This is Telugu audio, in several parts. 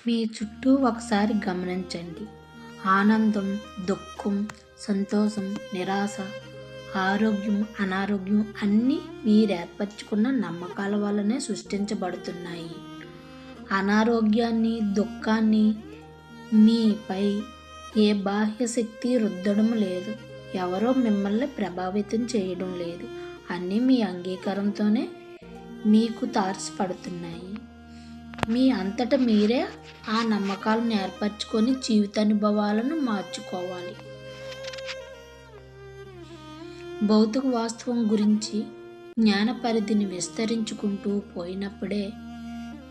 మీ చుట్టూ ఒకసారి గమనించండి. ఆనందం, దుఃఖం, సంతోషం, నిరాశ, ఆరోగ్యం, అనారోగ్యం అన్నీ మీరేర్పరచుకున్న నమ్మకాల వల్లనే సృష్టించబడుతున్నాయి. అనారోగ్యాన్ని, దుఃఖాన్ని మీపై ఏ బాహ్య శక్తి రుద్దడం లేదు. ఎవరో మిమ్మల్ని ప్రభావితం చేయడం లేదు. అన్నీ మీ అంగీకారంతోనే మీకు తారసపడుతున్నాయి. మీ అంతట మీరే ఆ నమ్మకాలను ఏర్పరచుకొని జీవితానుభవాలను మార్చుకోవాలి. భౌతిక వాస్తవం గురించి జ్ఞాన పరిధిని విస్తరించుకుంటూ పోయినప్పుడే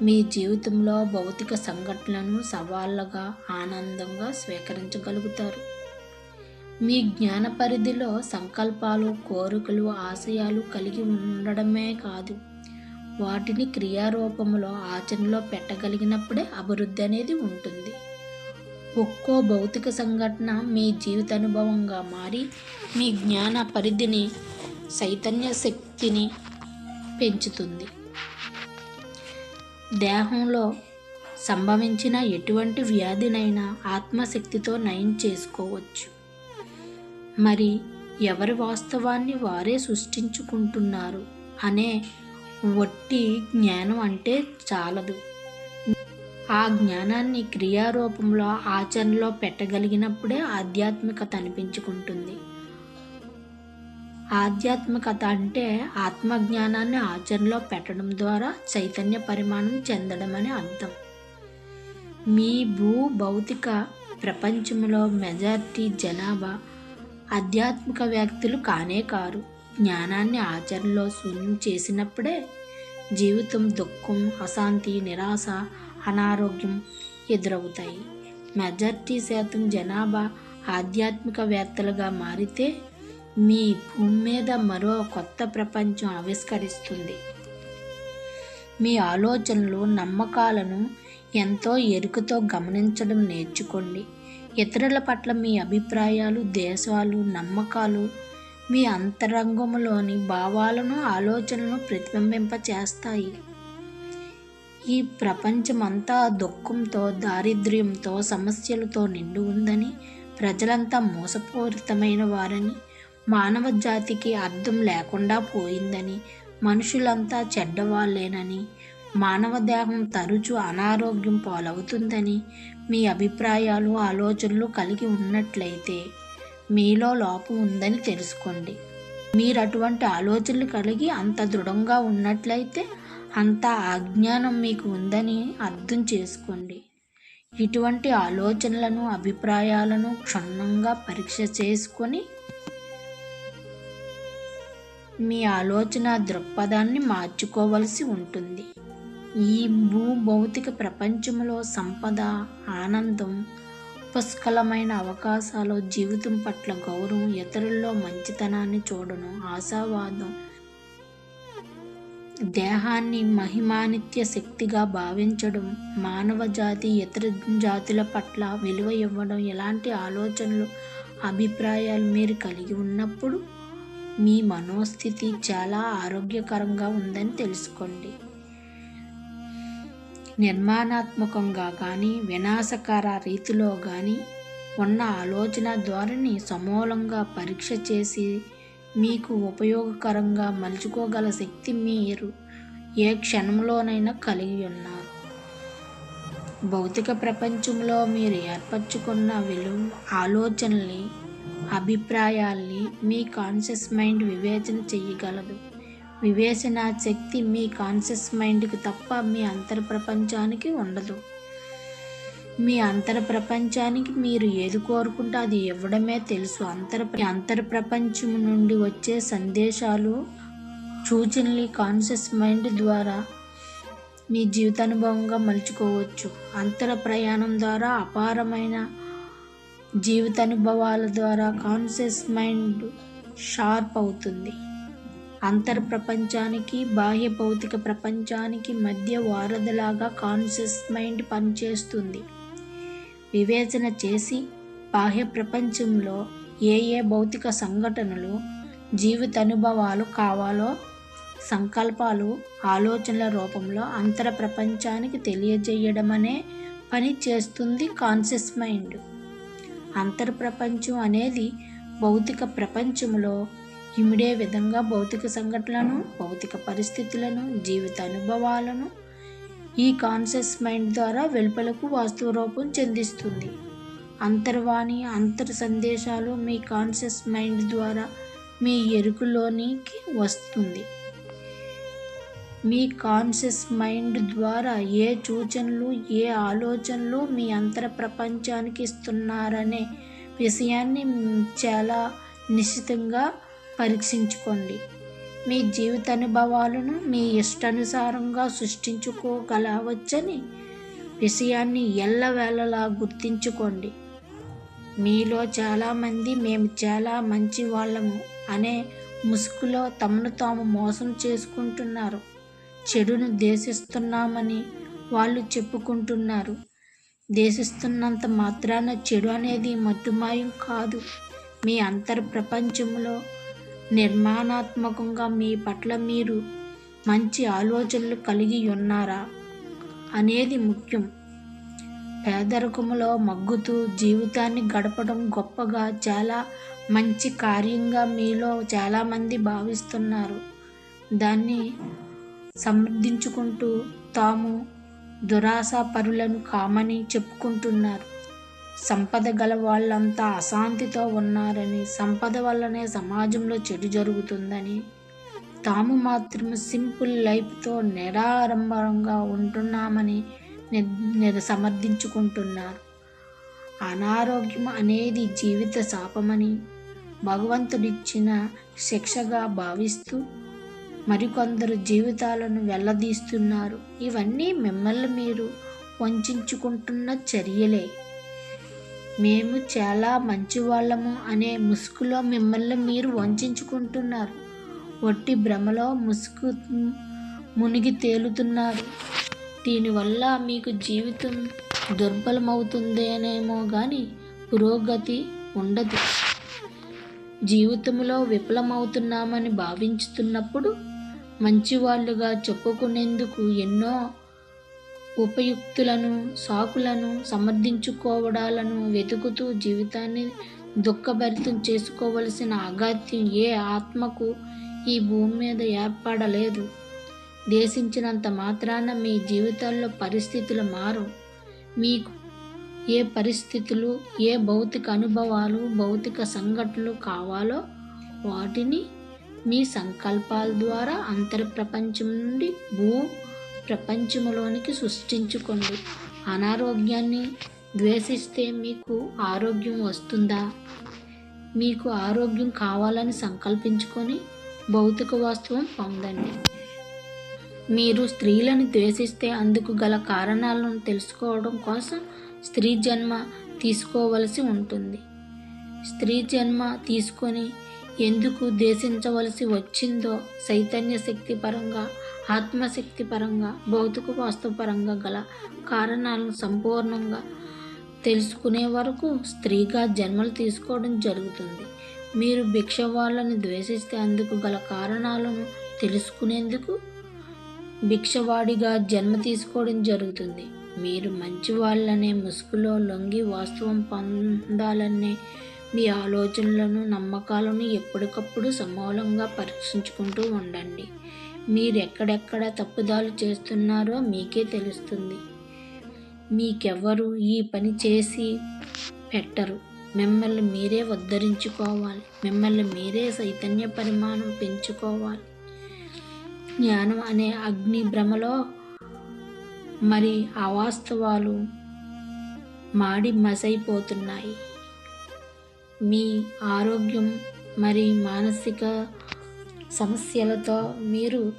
మీ జీవితంలో భౌతిక సంఘటనలను సవాళ్ళగా, ఆనందంగా స్వీకరించగలుగుతారు. మీ జ్ఞాన పరిధిలో సంకల్పాలు, కోరికలు, ఆశయాలు కలిగి ఉండడమే కాదు, వాటిని క్రియారూపంలో ఆచరణలో పెట్టగలిగినప్పుడే అభివృద్ధి అనేది ఉంటుంది. ఒక్కో భౌతిక సంఘటన మీ జీవిత అనుభవంగా మారి మీ జ్ఞాన పరిధిని, చైతన్య శక్తిని పెంచుతుంది. దేహంలో సంభవించిన ఎటువంటి వ్యాధినైనా ఆత్మశక్తితో నయం చేసుకోవచ్చు. మరి ఎవరి వాస్తవాన్ని వారే సృష్టించుకుంటున్నారు అనే వట్టి జ్ఞానం అంటే చాలదు. ఆ జ్ఞానాన్ని క్రియారూపంలో ఆచరణలో పెట్టగలిగినప్పుడే ఆధ్యాత్మికత అనిపించుకుంటుంది. ఆధ్యాత్మికత అంటే ఆత్మజ్ఞానాన్ని ఆచరణలో పెట్టడం ద్వారా చైతన్య పరిమాణం చెందడం అని అర్థం. మీ భౌతిక ప్రపంచంలో మెజారిటీ జనాభా ఆధ్యాత్మిక వ్యక్తులు కానే కారు. జ్ఞానాన్ని ఆచరణలో శూన్యం చేసినప్పుడే జీవితం దుఃఖం, అశాంతి, నిరాశ, అనారోగ్యం ఎదురవుతాయి. మెజారిటీ శాతం జనాభా ఆధ్యాత్మికవేత్తలుగా మారితే మీ భూమి మీద మరో కొత్త ప్రపంచం ఆవిష్కరిస్తుంది. మీ ఆలోచనలు, నమ్మకాలను ఎంతో ఎరుకతో గమనించడం నేర్చుకోండి. ఇతరుల పట్ల మీ అభిప్రాయాలు, దేశాలు, నమ్మకాలు మీ అంతరంగంలోని భావాలను, ఆలోచనలను ప్రతిబింబింపచేస్తాయి. ఈ ప్రపంచమంతా దుఃఖంతో, దారిద్ర్యంతో, సమస్యలతో నిండి ఉందని, ప్రజలంతా మోసపూరితమైన వారని, మానవ జాతికి అర్థం లేకుండా పోయిందని, మనుషులంతా చెడ్డవాళ్ళేనని, మానవ దేహం తరచూ అనారోగ్యం పాలవుతుందని మీ అభిప్రాయాలు, ఆలోచనలు కలిగి ఉన్నట్లయితే మీలో లోపం ఉందని తెలుసుకోండి. మీరు అటువంటి ఆలోచనలు కలిగి అంత దృఢంగా ఉన్నట్లయితే అంత అజ్ఞానం మీకు ఉందని అర్థం చేసుకోండి. ఇటువంటి ఆలోచనలను, అభిప్రాయాలను క్షుణ్ణంగా పరీక్ష చేసుకొని మీ ఆలోచన దృక్పథాన్ని మార్చుకోవలసి ఉంటుంది. ఈ భౌతిక ప్రపంచంలో సంపద, ఆనందం, పుష్కలమైన అవకాశాలు, జీవితం పట్ల గౌరవం, ఇతరుల్లో మంచితనాన్ని చూడడం, ఆశావాదం, దేహాన్ని మహిమానిత్య శక్తిగా భావించడం, మానవ జాతి, ఇతర జాతుల పట్ల విలువ ఇవ్వడం, ఇలాంటి ఆలోచనలు, అభిప్రాయాలు మీరు కలిగి ఉన్నప్పుడు మీ మనోస్థితి చాలా ఆరోగ్యకరంగా ఉందని తెలుసుకోండి. నిర్మాణాత్మకంగా కానీ, వినాశకర రీతిలో కానీ ఉన్న ఆలోచన ధోరణి సమూలంగా పరీక్ష చేసి మీకు ఉపయోగకరంగా మలుచుకోగల శక్తి మీరు ఏ క్షణంలోనైనా కలిగి ఉన్నారు. భౌతిక ప్రపంచంలో మీరు ఏర్పరచుకున్న ఆలోచనల్ని, అభిప్రాయాల్ని మీ కాన్షియస్ మైండ్ వివేచన చేయగలదు. వివేచన శక్తి మీ కాన్షియస్ మైండ్కి తప్ప మీ అంతర్ ప్రపంచానికి ఉండదు. మీ అంతర్ ప్రపంచానికి మీరు ఏది కోరుకుంటే అది ఇవ్వడమే తెలుసు. అంతర్ ప్రపంచం నుండి వచ్చే సందేశాలు, సూచనలు కాన్షియస్ మైండ్ ద్వారా మీ జీవితానుభవంగా మలుచుకోవచ్చు. అంతర ప్రయాణం ద్వారా, అపారమైన జీవితానుభవాల ద్వారా కాన్షియస్ మైండ్ షార్ప్ అవుతుంది. అంతర్ ప్రపంచానికి, బాహ్య భౌతిక ప్రపంచానికి మధ్య వారధిలాగా కాన్షియస్ మైండ్ పనిచేస్తుంది. వివేచన చేసి బాహ్య ప్రపంచంలో ఏ భౌతిక సంఘటనలు, జీవితానుభవాలు కావాలో సంకల్పాలు, ఆలోచనల రూపంలో అంతర ప్రపంచానికి తెలియజేయడమనే పని చేస్తుంది కాన్షియస్ మైండ్. అంతర్ప్రపంచం అనేది భౌతిక ప్రపంచంలో ఇమిడే విధంగా భౌతిక సంఘటనలను, భౌతిక పరిస్థితులను, జీవిత అనుభవాలను ఈ కాన్షియస్ మైండ్ ద్వారా వెలుపలకు వాస్తవ రూపం చెందిస్తుంది. అంతర్వాణి, అంతర్ సందేశాలు మీ కాన్షియస్ మైండ్ ద్వారా మీ ఎరుకలోనికి వస్తుంది. మీ కాన్షియస్ మైండ్ ద్వారా ఏ సూచనలు, ఏ ఆలోచనలు మీ అంతర ప్రపంచానికి ఇస్తున్నారనే విషయాన్ని చాలా నిశితంగా పరీక్షించుకోండి. మీ జీవిత అనుభవాలను మీ ఇష్టానుసారంగా సృష్టించుకోగలవచ్చని విషయాన్ని ఎల్లవేళలా గుర్తించుకోండి. మీలో చాలామంది మేము చాలా మంచి వాళ్ళము అనే ముసుగులో తమను తాము మోసం చేసుకుంటున్నారు. చెడును ద్వేషిస్తున్నామని వాళ్ళు చెప్పుకుంటున్నారు. ద్వేషిస్తున్నంత మాత్రాన చెడు అనేది మట్టుమాయం కాదు. మీ అంతర్ ప్రపంచంలో నిర్మాణాత్మకంగా మీ పట్ల మీరు మంచి ఆలోచనలు కలిగి ఉన్నారా అనేది ముఖ్యం. పేదరికంలో మగ్గుతూ జీవితాన్ని గడపడం గొప్పగా, చాలా మంచి కార్యంగా మీలో చాలామంది భావిస్తున్నారు. దాన్ని సమర్థించుకుంటూ తాము దురాశాపరులను కామని చెప్పుకుంటున్నారు. సంపద గల వాళ్ళంతా అశాంతితో ఉన్నారని, సంపద వల్లనే సమాజంలో చెడు జరుగుతుందని, తాము మాత్రం సింపుల్ లైఫ్తో నిరాడంబరంగా ఉంటున్నామని సమర్థించుకుంటున్నారు. అనారోగ్యం అనేది జీవిత శాపమని, భగవంతుడిచ్చిన శిక్షగా భావిస్తూ మరికొందరు జీవితాలను వెల్లదీస్తున్నారు. ఇవన్నీ మిమ్మల్ని మీరు వంచుకుంటున్న చర్యలే. మేము చాలా మంచివాళ్ళము అనే ముసుగులో మిమ్మల్ని మీరు వంచుకుంటున్నారు. ఒట్టి భ్రమలో మునిగి తేలుతున్నారు. దీనివల్ల మీకు జీవితం దుర్బలమవుతుందేనేమో కానీ పురోగతి ఉండదు. జీవితంలో విఫలమవుతున్నామని భావించుతున్నప్పుడు మంచివాళ్ళుగా చెప్పుకునేందుకు ఎన్నో ఉపయుక్తులను, సాకులను, సమర్థించుకోవడాలను వెతుకుతూ జీవితాన్ని దుఃఖభరితం చేసుకోవలసిన అగత్యం ఏ ఆత్మకు ఈ భూమి మీద ఏర్పడలేదు. దేశించినంత మాత్రాన మీ జీవితాల్లో పరిస్థితులు మారవు. మీకు ఏ పరిస్థితులు, ఏ భౌతిక అనుభవాలు, భౌతిక సంఘటనలు కావాలో వాటిని మీ సంకల్పాల ద్వారా అంతర్ ప్రపంచం నుండి భూ ప్రపంచంలోనికి సృష్టించుకోండి. అనారోగ్యాన్ని ద్వేషిస్తే మీకు ఆరోగ్యం వస్తుందా? మీకు ఆరోగ్యం కావాలని సంకల్పించుకొని భౌతిక వాస్తవం పొందండి. మీరు స్త్రీలను ద్వేషిస్తే అందుకు గల కారణాలను తెలుసుకోవడం కోసం స్త్రీ జన్మ తీసుకోవలసి ఉంటుంది. స్త్రీ జన్మ తీసుకొని ఎందుకు ద్వేషించవలసి వచ్చిందో చైతన్య శక్తి పరంగా, ఆత్మశక్తి పరంగా, భౌతిక వాస్తవపరంగా గల కారణాలను సంపూర్ణంగా తెలుసుకునే వరకు స్త్రీగా జన్మలు తీసుకోవడం జరుగుతుంది. మీరు భిక్ష వాళ్ళని ద్వేషిస్తే అందుకు గల కారణాలను తెలుసుకునేందుకు భిక్షవాడిగా జన్మ తీసుకోవడం జరుగుతుంది. మీరు మంచి వాళ్ళనే ముసుగులో లొంగి వాస్తవం పొందాలనే మీ ఆలోచనలను, నమ్మకాలను ఎప్పటికప్పుడు సమూలంగా పరీక్షించుకుంటూ ఉండండి. మీరు ఎక్కడెక్కడ తప్పుదాలు చేస్తున్నారో మీకే తెలుస్తుంది. మీకెవ్వరూ ఈ పని చేసి పెట్టరు. మిమ్మల్ని మీరే ఉద్ధరించుకోవాలి. మిమ్మల్ని మీరే చైతన్య పరిమాణం పెంచుకోవాలి. జ్ఞానం అనే అగ్ని భ్రమలో మరి అవాస్తవాలు మాడి మసైపోతున్నాయి. మీ ఆరోగ్యం మరి మానసిక సమస్యలతో మీరు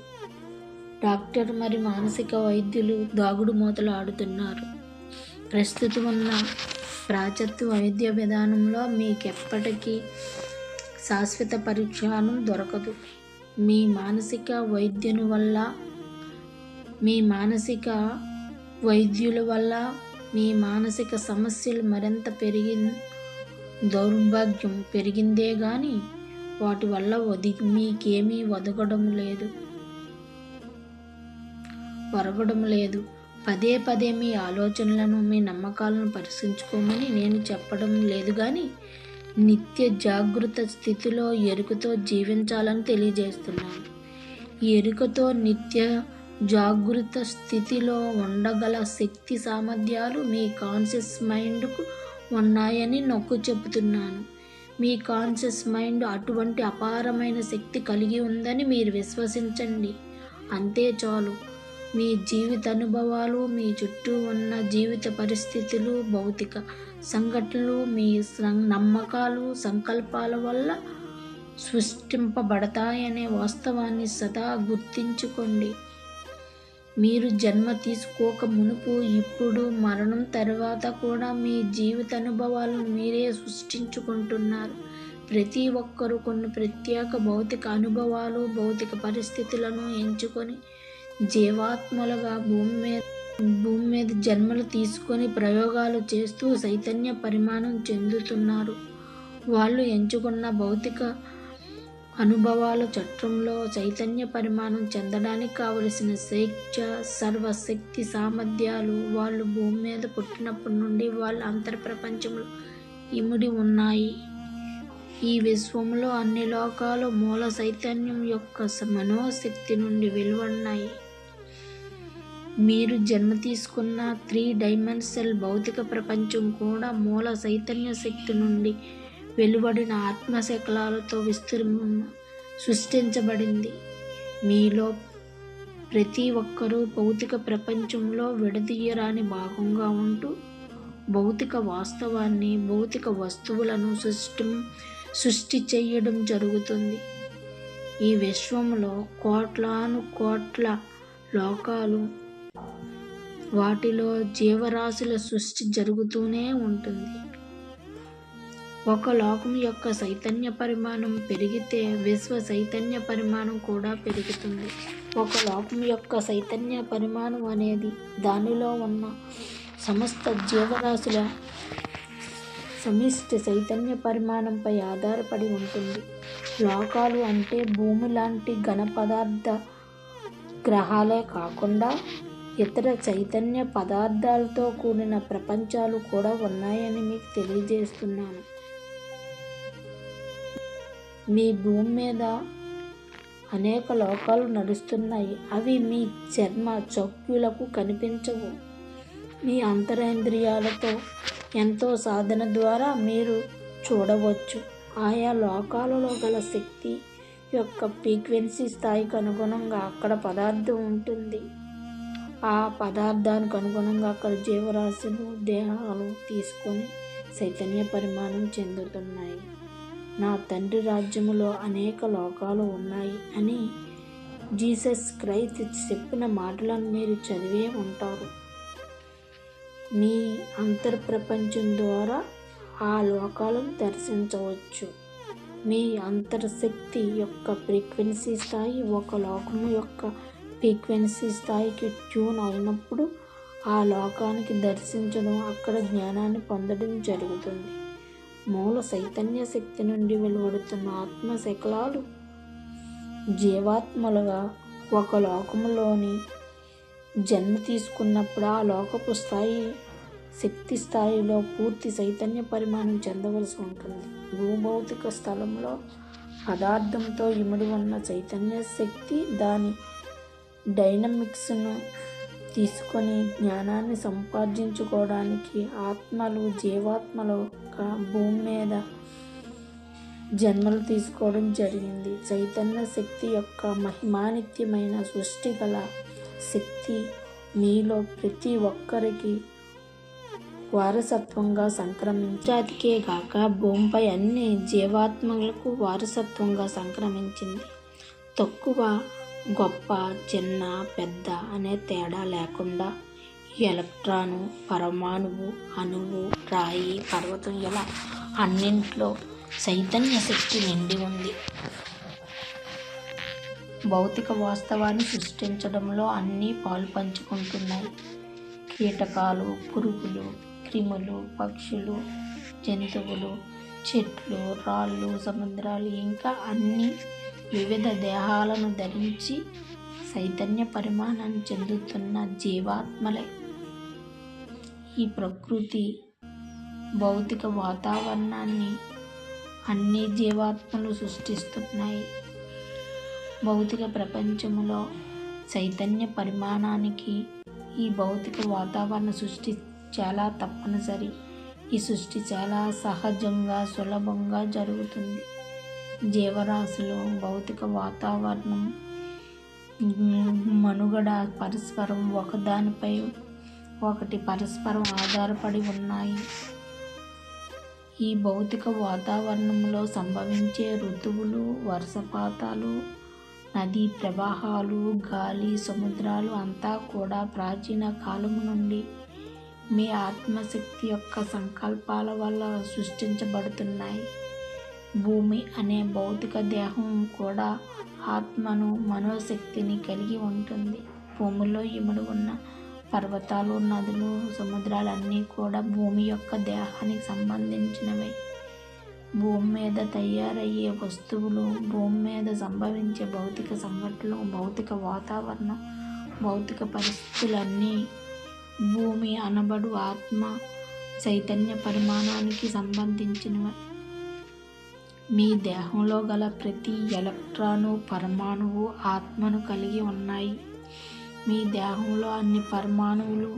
డాక్టర్ మరి మానసిక వైద్యులు దాగుడు మూతలు ఆడుతున్నారు. ప్రస్తుతం ఉన్న ప్రాచ్యత్వ వైద్య విధానంలో మీకెప్పటికీ శాశ్వత పరిష్కారం దొరకదు. మీ మానసిక వైద్యుల వల్ల మీ మానసిక సమస్యలు మరింత దౌర్భాగ్యం పెరిగిందే కానీ వాటి వల్ల మీకేమీ ఒరగడం లేదు. పదే పదే మీ ఆలోచనలను, మీ నమ్మకాలను పరిశీలించుకోమని నేను చెప్పడం లేదు కానీ నిత్య జాగృత స్థితిలో ఎరుకతో జీవించాలని తెలియజేస్తున్నాను. ఎరుకతో నిత్య జాగృత స్థితిలో ఉండగల శక్తి సామర్థ్యాలు మీ కాన్షియస్ మైండ్కు ఉన్నాయని నొక్కి చెబుతున్నాను. మీ కాన్షియస్ మైండ్ అటువంటి అపారమైన శక్తి కలిగి ఉందని మీరు విశ్వసించండి. అంతే చాలు. మీ జీవిత అనుభవాలు, మీ చుట్టూ ఉన్న జీవిత పరిస్థితులు, భౌతిక సంఘటనలు మీ నమ్మకాలు, సంకల్పాల వల్ల సృష్టింపబడతాయనే వాస్తవాన్ని సదా గుర్తించుకోండి. మీరు జన్మ తీసుకోక మునుపు, ఇప్పుడు, మరణం తర్వాత కూడా మీ జీవిత అనుభవాలను మీరే సృష్టించుకుంటున్నారు. ప్రతి ఒక్కరూ కొన్ని ప్రత్యేక భౌతిక అనుభవాలు, భౌతిక పరిస్థితులను ఎంచుకొని జీవాత్మలుగా భూమి మీద జన్మలు తీసుకొని ప్రయోగాలు చేస్తూ చైతన్య పరిమాణం చెందుతున్నారు. వాళ్ళు ఎంచుకున్న భౌతిక అనుభవాల చట్రంలో చైతన్య పరిమాణం చెందడానికి కావలసిన స్వేచ్ఛ, సర్వశక్తి సామర్థ్యాలు వాళ్ళు భూమి మీద పుట్టినప్పటి నుండి వాళ్ళ అంతర్ప్రపంచంలో ఇమిడి ఉన్నాయి. ఈ విశ్వంలో అన్ని లోకాలు మూల చైతన్యం యొక్క మనోశక్తి నుండి వెలువడినాయి. మీరు జన్మ తీసుకున్న 3 డైమెన్షనల్ భౌతిక ప్రపంచం కూడా మూల చైతన్య శక్తి నుండి వెలువడిన ఆత్మశకలాలతో సృష్టించబడింది. మీలో ప్రతి ఒక్కరూ భౌతిక ప్రపంచంలో విడదీయరాని భాగంగా ఉంటూ భౌతిక వాస్తవాన్ని, భౌతిక వస్తువులను సృష్టి చేయడం జరుగుతుంది. ఈ విశ్వంలో కోట్లాను కోట్ల లోకాలు, వాటిలో జీవరాశుల సృష్టి జరుగుతూనే ఉంటుంది. ఒక లోకం యొక్క చైతన్య పరిమాణం పెరిగితే విశ్వ చైతన్య పరిమాణం కూడా పెరుగుతుంది. ఒక లోకం యొక్క చైతన్య పరిమాణం అనేది దానిలో ఉన్న సమస్త జీవరాశుల సమిష్టి చైతన్య పరిమాణంపై ఆధారపడి ఉంటుంది. లోకాలు అంటే భూమి లాంటి ఘన పదార్థ గ్రహాలే కాకుండా ఇతర చైతన్య పదార్థాలతో కూడిన ప్రపంచాలు కూడా ఉన్నాయని మీకు తెలియజేస్తున్నాను. మీ భూమి మీద అనేక లోకాలు నడుస్తున్నాయి. అవి మీ చర్మ చక్షులకు కనిపించవు. మీ అంతరేంద్రియాలతో ఎంతో సాధన ద్వారా మీరు చూడవచ్చు. ఆయా లోకాలలో గల శక్తి యొక్క ఫ్రీక్వెన్సీ స్థాయికి అనుగుణంగా అక్కడ పదార్థం ఉంటుంది. ఆ పదార్థానికి అనుగుణంగా అక్కడ జీవరాశులు దేహాలు తీసుకొని చైతన్య పరిమాణం చెందుతున్నాయి. నా తండ్రి రాజ్యములో అనేక లోకాలు ఉన్నాయి అని జీసస్ క్రైస్ట్ చెప్పిన మాటలను మీరు చదివే ఉంటారు. మీ అంతర్ప్రపంచం ద్వారా ఆ లోకాలను దర్శించవచ్చు. మీ అంతర్శక్తి యొక్క ఫ్రీక్వెన్సీ స్థాయి ఒక లోకము యొక్క ఫ్రీక్వెన్సీ స్థాయికి ట్యూన్ అయినప్పుడు ఆ లోకానికి దర్శించడం, అక్కడ జ్ఞానాన్ని పొందడం జరుగుతుంది. మూల చైతన్య శక్తి నుండి వెలువడుతున్న ఆత్మశకలాలు జీవాత్మలుగా ఒక లోకములోని జన్మ తీసుకున్నప్పుడు ఆ లోకపు స్థాయి శక్తి స్థాయిలో పూర్తి చైతన్య పరిమాణం చెందవలసి ఉంటుంది. భూభౌతిక స్థలంలో పదార్థంతో ఇమిడి ఉన్న చైతన్య శక్తి దాని డైనమిక్స్ను తీసుకొని జ్ఞానాన్ని సంపాదించుకోవడానికి ఆత్మలు, జీవాత్మలుగా భూమి మీద జన్మలు తీసుకోవడం జరిగింది. చైతన్య శక్తి యొక్క మహిమానిత్యమైన సృష్టి గల శక్తి మీలో ప్రతి ఒక్కరికి వారసత్వంగా సంక్రమించాదికే కాక భూమిపై అన్ని జీవాత్మలకు వారసత్వంగా సంక్రమించింది. తక్కువ, గొప్ప, చిన్న, పెద్ద అనే తేడా లేకుండా ఎలక్ట్రాను, పరమాణువు, అణువు, రాయి, పర్వతం ఇలా అన్నింట్లో చైతన్య శక్తి నిండి ఉంది. భౌతిక వాస్తవాన్ని సృష్టించడంలో అన్నీ పాలు పంచుకుంటున్నాయి. కీటకాలు, పురుగులు, క్రిములు, పక్షులు, జంతువులు, చెట్లు, రాళ్ళు, సముద్రాలు ఇంకా అన్ని వివిధ దేహాలను ధరించి చైతన్య పరిమాణం చెందుతున్న జీవాత్మలే. ఈ ప్రకృతి భౌతిక వాతావరణాన్ని అన్ని జీవాత్మలు సృష్టిస్తున్నాయి. భౌతిక ప్రపంచంలో చైతన్య పరిమాణానికి ఈ భౌతిక వాతావరణ సృష్టి చాలా తప్పనిసరి. ఈ సృష్టి చాలా సహజంగా సులభంగా జరుగుతుంది. జీవరాశులు భౌతిక వాతావరణం మనుగడ పరస్పరం ఒకదానిపై ఒకటి పరస్పరం ఆధారపడి ఉన్నాయి. ఈ భౌతిక వాతావరణంలో సంభవించే ఋతువులు, వర్షపాతాలు, నదీ ప్రవాహాలు, గాలి, సముద్రాలు అంతా కూడా ప్రాచీన కాలం నుండి మీ ఆత్మశక్తి యొక్క సంకల్పాల వల్ల సృష్టించబడుతున్నాయి. భూమి అనే భౌతిక దేహం కూడా ఆత్మను, మనోశక్తిని కలిగి ఉంటుంది. భూమిలో ఇమిడి ఉన్న పర్వతాలు, నదులు, సముద్రాలన్నీ కూడా భూమి యొక్క దేహానికి సంబంధించినవే. భూమి మీద తయారయ్యే వస్తువులు, భూమి మీద సంభవించే భౌతిక సంఘటనలు, భౌతిక వాతావరణం, భౌతిక పరిస్థితులన్నీ భూమి అనబడు ఆత్మ చైతన్య పరిమాణానికి సంబంధించినవి. మీ దేహంలో గల ప్రతి ఎలక్ట్రాను, పరమాణువు ఆత్మను కలిగి ఉన్నాయి. మీ దేహంలో అన్ని పరమాణువులు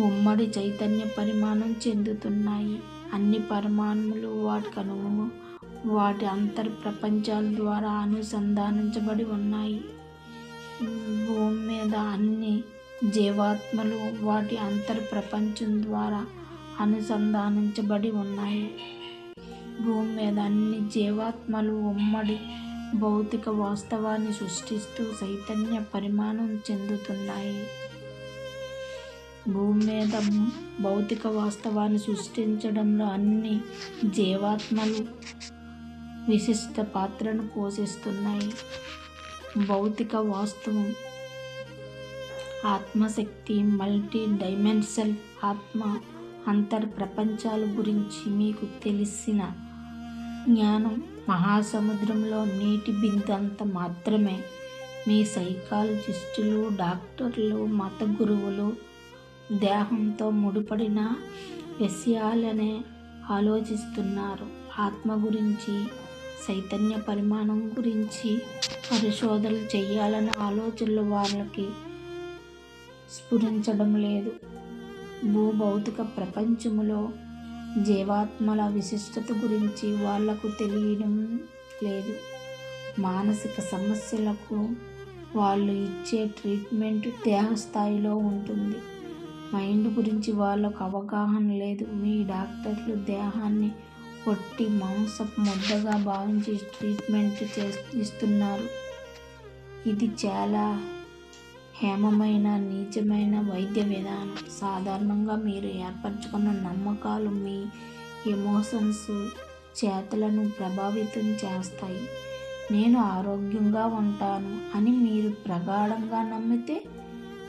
ఉమ్మడి చైతన్య పరిమాణం చెందుతున్నాయి. అన్ని పరమాణువులు వాటి అంతర్ ప్రపంచాల ద్వారా అనుసంధానించబడి ఉన్నాయి. భూమి మీద అన్ని జీవాత్మలు వాటి అంతర్ ప్రపంచం ద్వారా అనుసంధానించబడి ఉన్నాయి. భూమి మీద అన్ని జీవాత్మలు ఉమ్మడి భౌతిక వాస్తవాన్ని సృష్టిస్తూ చైతన్య పరిమాణం చెందుతున్నాయి. భూమి మీద భౌతిక వాస్తవాన్ని సృష్టించడంలో అన్ని జీవాత్మలు విశిష్ట పాత్రను పోషిస్తున్నాయి. భౌతిక వాస్తవం, ఆత్మశక్తి, మల్టీ డైమెన్షనల్ ఆత్మ అంతర్ ప్రపంచాల గురించి మీకు తెలిసిన జ్ఞానం మహాసముద్రంలో నీటి బిందంత మాత్రమే. మీ సైకాలజిస్టులు, డాక్టర్లు, మత గురువులు దేహంతో ముడిపడిన విషయాలనే ఆలోచిస్తున్నారు. ఆత్మ గురించి, చైతన్య పరిమాణం గురించి పరిశోధనలు చేయాలనే ఆలోచనలు వాళ్ళకి స్ఫురించడం లేదు. భౌతిక ప్రపంచములో జీవాత్మల విశిష్టత గురించి వాళ్లకు తెలియడం లేదు. మానసిక సమస్యలకు వాళ్ళు ఇచ్చే ట్రీట్మెంట్ దేహ స్థాయిలో ఉంటుంది. మైండ్ గురించి వాళ్ళకు అవగాహన లేదు. మీ డాక్టర్లు దేహాన్ని ఒట్టి మాంసపు ముద్దగా భావించి ట్రీట్మెంట్ ఇస్తున్నారు. ఇది చాలా హేమమైన, నీచమైన వైద్య విధానం. సాధారణంగా మీరు ఏర్పరచుకున్న నమ్మకాలు మీ ఎమోషన్స్, చేతలను ప్రభావితం చేస్తాయి. నేను ఆరోగ్యంగా ఉంటాను అని మీరు ప్రగాఢంగా నమ్మితే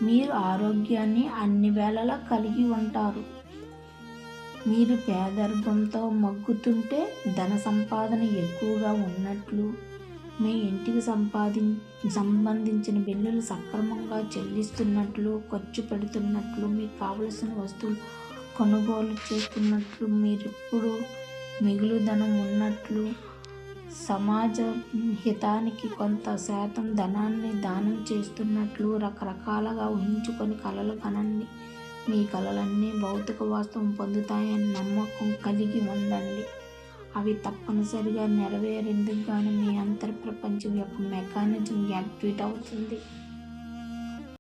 మీరు ఆరోగ్యాన్ని అన్ని వేళలా కలిగి ఉంటారు. మీరు పేదరికంతో మగ్గుతుంటే ధన సంపాదన ఎక్కువగా ఉన్నట్లు, మీ ఇంటికి సంబంధించిన బిల్లులు సక్రమంగా చెల్లిస్తున్నట్లు, ఖర్చు పెడుతున్నట్లు, మీకు కావలసిన వస్తువులు కొనుగోలు చేస్తున్నట్లు, మీరెప్పుడు మిగులుధనం ఉన్నట్లు, సమాజ హితానికి కొంత శాతం ధనాన్ని దానం చేస్తున్నట్లు రకరకాలుగా ఊహించుకొని కలలు కనండి. మీ కలలన్నీ భౌతిక వాస్తవం పొందుతాయని నమ్మకం కలిగి ఉండండి. అవి తప్పనిసరిగా నెరవేరేందుకు గాను మీ అంతర్ ప్రపంచం యొక్క మెకానిజం యాక్టివేట్ అవుతుంది.